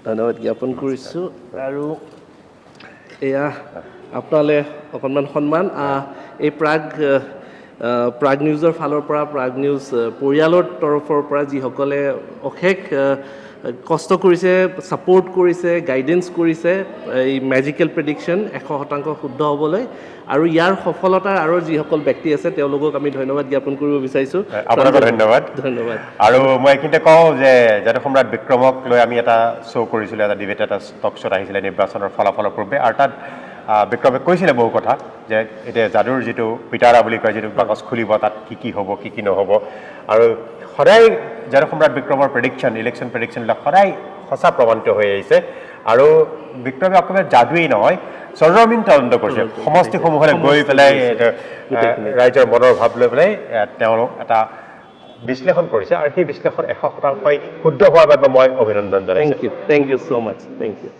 ধন্যবাদ জ্ঞাপন কৰিছোঁ আৰু এয়া আপোনালৈ অকণমান সন্মান এই প্ৰাগ নিউজৰ ফালৰ পৰা প্ৰাগ নিউজ পৰিয়ালৰ তৰফৰ পৰা যিসকলে অশেষ কষ্ট কৰিছে ছাপোৰ্ট কৰিছে গাইডেন্স কৰিছে এই মেজিকেল প্ৰেডিকশ্যন 100% শুদ্ধ হ'বলৈ আৰু ইয়াৰ সফলতাৰ আৰু যিসকল ব্যক্তি আছে তেওঁলোকক আমি ধন্যবাদ জ্ঞাপন কৰিব বিচাৰিছোঁ আপোনাক ধন্যবাদ আৰু মই এইখিনিতে কওঁ যে যাদু সম্ৰাট বিক্ৰমক লৈ আমি এটা শ্ব' কৰিছিলোঁ এটা ডিবেট এটা টক শ্ব'ত আহিছিলে নিৰ্বাচনৰ ফলাফলৰ পূৰ্বে আৰু তাত বিক্ৰমে কৈছিলে বহু কথা যে এতিয়া যাদুৰ যিটো পিটাৰা বুলি কয় যিটো বাকচ খুলিব তাত কি হ'ব কি নহ'ব আৰু সদায় যাদু সম্ৰাট বিক্ৰমৰ প্ৰেডিকশ্যন ইলেকশ্যন প্ৰেডিকশ্যনবিলাক সদায় সঁচা প্ৰমাণিত হৈ আহিছে আৰু বিক্ৰমে অকণমান যাদুৱেই নহয় চৰজমিন তদন্ত কৰিছে সমষ্টিসমূহলৈ গৈ পেলাই ৰাইজৰ মনৰ ভাৱ লৈ পেলাই তেওঁ এটা বিশ্লেষণ কৰিছে আৰু সেই বিশ্লেষণ 100% শুদ্ধ হোৱাৰ বাবে মই অভিনন্দন জনাইছোঁ thank you so' much thank U